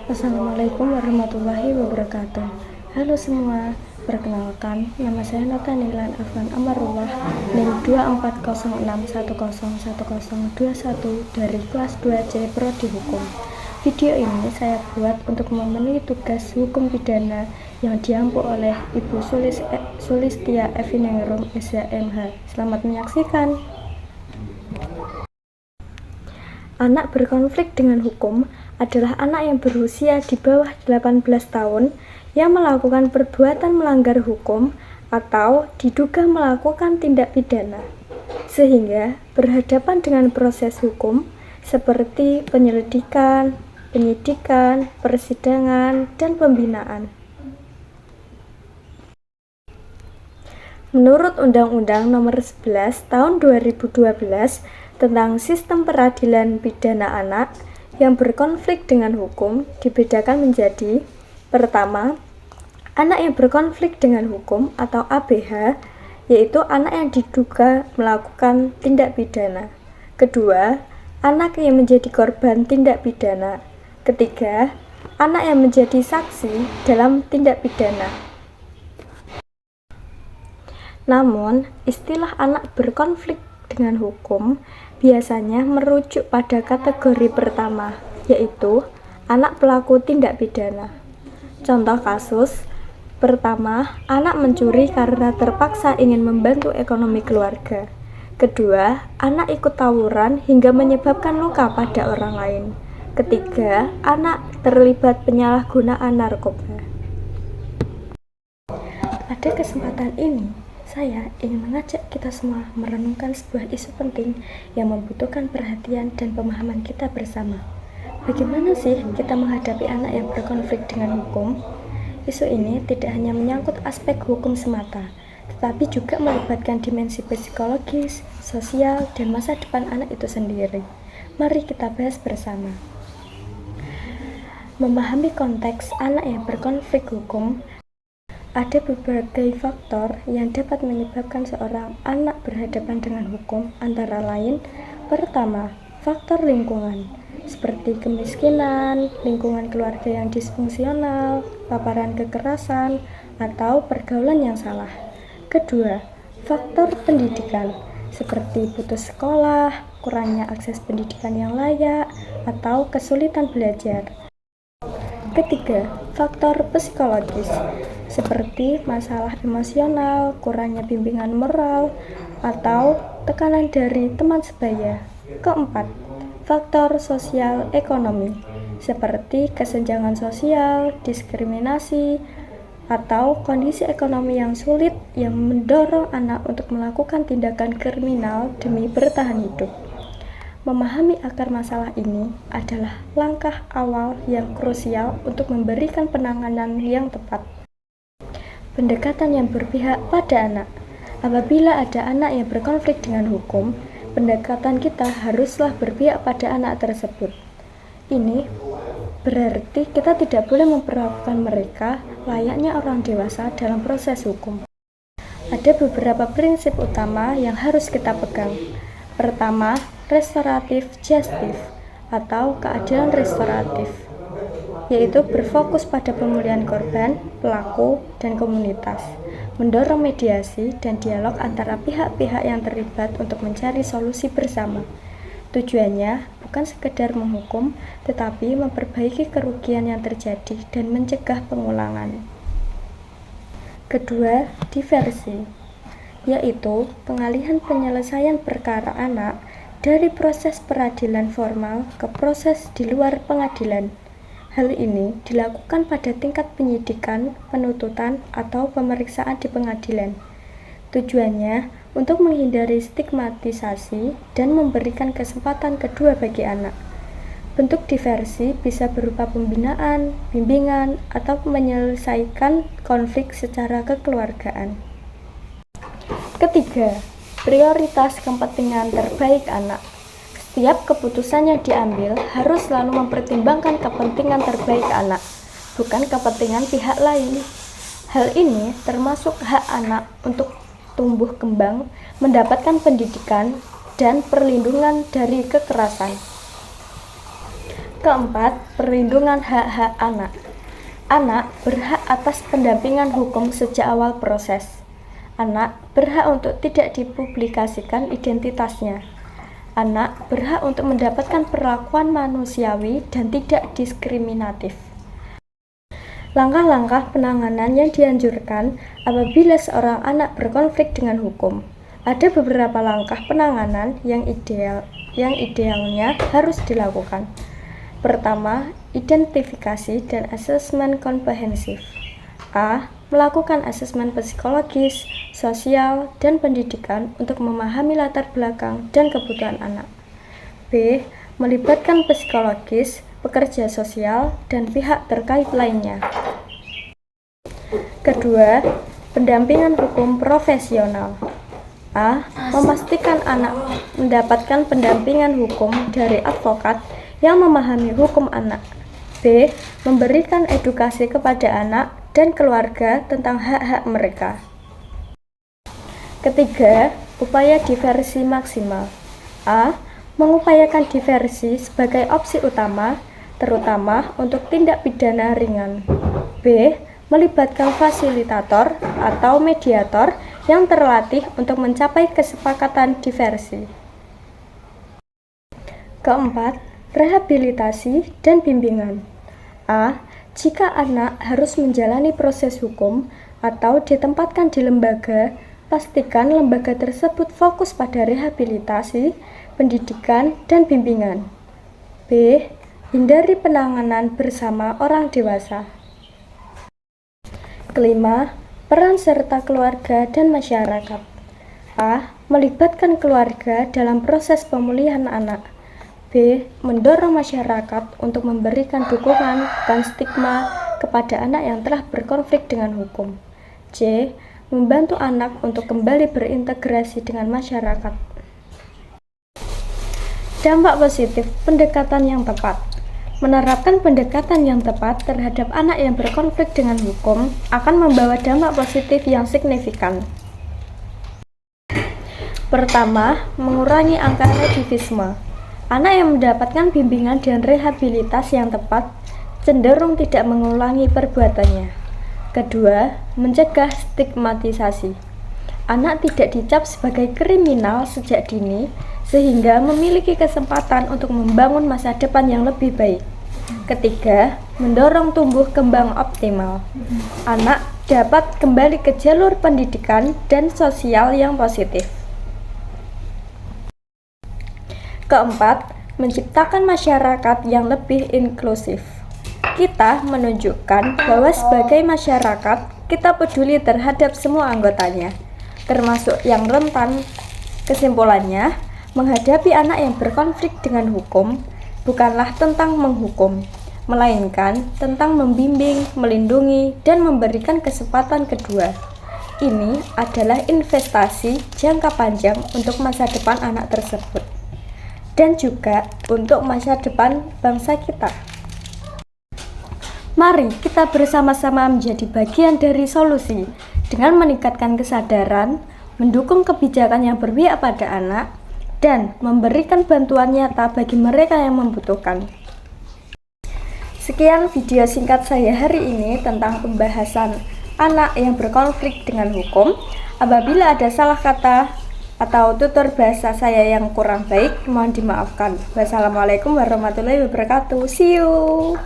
Assalamualaikum warahmatullahi wabarakatuh. Halo semua, perkenalkan nama saya Nota Nilan Afan Amarullah, NIM 2406101021 dari kelas 2C Prodi Hukum. Video ini saya buat untuk memenuhi tugas hukum pidana yang diampu oleh Ibu Sulistia Eviningrum SHMH. Selamat menyaksikan. Anak berkonflik dengan hukum adalah anak yang berusia di bawah 18 tahun yang melakukan perbuatan melanggar hukum atau diduga melakukan tindak pidana, sehingga berhadapan dengan proses hukum seperti penyelidikan, penyidikan, persidangan, dan pembinaan. Menurut Undang-Undang Nomor 11 Tahun 2012 tentang Sistem Peradilan Pidana Anak, yang berkonflik dengan hukum dibedakan menjadi: pertama, anak yang berkonflik dengan hukum atau ABH, yaitu anak yang diduga melakukan tindak pidana. Kedua, anak yang menjadi korban tindak pidana. Ketiga, anak yang menjadi saksi dalam tindak pidana. Namun, istilah anak berkonflik dengan hukum biasanya merujuk pada kategori pertama, yaitu anak pelaku tindak pidana. Contoh kasus: pertama, anak mencuri karena terpaksa ingin membantu ekonomi keluarga. Kedua, anak ikut tawuran hingga menyebabkan luka pada orang lain. Ketiga, anak terlibat penyalahgunaan narkoba. Pada kesempatan ini, saya ingin mengajak kita semua merenungkan sebuah isu penting yang membutuhkan perhatian dan pemahaman kita bersama. Bagaimana sih kita menghadapi anak yang berkonflik dengan hukum? Isu ini tidak hanya menyangkut aspek hukum semata, tetapi juga melibatkan dimensi psikologis, sosial, dan masa depan anak itu sendiri. Mari kita bahas bersama. Memahami konteks anak yang berkonflik hukum, ada berbagai faktor yang dapat menyebabkan seorang anak berhadapan dengan hukum, antara lain: pertama, faktor lingkungan, seperti kemiskinan, lingkungan keluarga yang disfungsional, paparan kekerasan, atau pergaulan yang salah. Kedua, faktor pendidikan, seperti putus sekolah, kurangnya akses pendidikan yang layak, atau kesulitan belajar. Ketiga, faktor psikologis, seperti masalah emosional, kurangnya bimbingan moral, atau tekanan dari teman sebaya. Keempat, faktor sosial ekonomi, seperti kesenjangan sosial, diskriminasi, atau kondisi ekonomi yang sulit yang mendorong anak untuk melakukan tindakan kriminal demi bertahan hidup. Memahami akar masalah ini adalah langkah awal yang krusial untuk memberikan penanganan yang tepat. Pendekatan yang berpihak pada anak. Apabila ada anak yang berkonflik dengan hukum, pendekatan kita haruslah berpihak pada anak tersebut. Ini berarti kita tidak boleh memperlakukan mereka layaknya orang dewasa dalam proses hukum. Ada beberapa prinsip utama yang harus kita pegang. Pertama, restoratif justice atau keadilan restoratif, yaitu berfokus pada pemulihan korban, pelaku, dan komunitas, mendorong mediasi dan dialog antara pihak-pihak yang terlibat untuk mencari solusi bersama. Tujuannya bukan sekedar menghukum, tetapi memperbaiki kerugian yang terjadi dan mencegah pengulangan. Kedua, diversi, yaitu pengalihan penyelesaian perkara anak dari proses peradilan formal ke proses di luar pengadilan. Hal ini dilakukan pada tingkat penyidikan, penuntutan, atau pemeriksaan di pengadilan. Tujuannya untuk menghindari stigmatisasi dan memberikan kesempatan kedua bagi anak. Bentuk diversi bisa berupa pembinaan, bimbingan, atau menyelesaikan konflik secara kekeluargaan. Ketiga, prioritas kepentingan terbaik anak. Setiap keputusan yang diambil harus selalu mempertimbangkan kepentingan terbaik anak, bukan kepentingan pihak lain. Hal ini termasuk hak anak untuk tumbuh kembang, mendapatkan pendidikan, dan perlindungan dari kekerasan. Keempat, perlindungan hak-hak anak. Anak berhak atas pendampingan hukum sejak awal proses. Anak berhak untuk tidak dipublikasikan identitasnya. Anak berhak untuk mendapatkan perlakuan manusiawi dan tidak diskriminatif. Langkah-langkah penanganan yang dianjurkan apabila seorang anak berkonflik dengan hukum. Ada beberapa langkah penanganan yang idealnya harus dilakukan. Pertama, identifikasi dan asesmen komprehensif. A. Melakukan asesmen psikologis, sosial, dan pendidikan untuk memahami latar belakang dan kebutuhan anak. B. Melibatkan psikologis, pekerja sosial, dan pihak terkait lainnya. Kedua, pendampingan hukum profesional. A. Memastikan anak mendapatkan pendampingan hukum dari advokat yang memahami hukum anak. B. Memberikan edukasi kepada anak dan keluarga tentang hak-hak mereka. Ketiga, upaya diversi maksimal. A. Mengupayakan diversi sebagai opsi utama, terutama untuk tindak pidana ringan. B. Melibatkan fasilitator atau mediator yang terlatih untuk mencapai kesepakatan diversi. Keempat, rehabilitasi dan bimbingan. A. Jika anak harus menjalani proses hukum atau ditempatkan di lembaga, pastikan lembaga tersebut fokus pada rehabilitasi, pendidikan, dan bimbingan. B. Hindari penanganan bersama orang dewasa. Kelima, peran serta keluarga dan masyarakat. A. Melibatkan keluarga dalam proses pemulihan anak. B. Mendorong masyarakat untuk memberikan dukungan dan stigma kepada anak yang telah berkonflik dengan hukum. C. Membantu anak untuk kembali berintegrasi dengan masyarakat. Dampak positif pendekatan yang tepat. Menerapkan pendekatan yang tepat terhadap anak yang berkonflik dengan hukum akan membawa dampak positif yang signifikan. Pertama, mengurangi angka residivisme. Anak yang mendapatkan bimbingan dan rehabilitas yang tepat cenderung tidak mengulangi perbuatannya. Kedua, mencegah stigmatisasi. Anak tidak dicap sebagai kriminal sejak dini, sehingga memiliki kesempatan untuk membangun masa depan yang lebih baik. Ketiga, mendorong tumbuh kembang optimal. Anak dapat kembali ke jalur pendidikan dan sosial yang positif. Keempat, menciptakan masyarakat yang lebih inklusif. Kita menunjukkan bahwa sebagai masyarakat, kita peduli terhadap semua anggotanya, termasuk yang rentan. Kesimpulannya, menghadapi anak yang berkonflik dengan hukum bukanlah tentang menghukum, melainkan tentang membimbing, melindungi, dan memberikan kesempatan kedua. Ini adalah investasi jangka panjang untuk masa depan anak tersebut, dan juga untuk masa depan bangsa kita. Mari kita bersama-sama menjadi bagian dari solusi dengan meningkatkan kesadaran, mendukung kebijakan yang berpihak pada anak, dan memberikan bantuan nyata bagi mereka yang membutuhkan. Sekian video singkat saya hari ini tentang pembahasan anak yang berkonflik dengan hukum. Apabila ada salah kata atau tutur bahasa saya yang kurang baik, mohon dimaafkan. Wassalamualaikum warahmatullahi wabarakatuh. See you.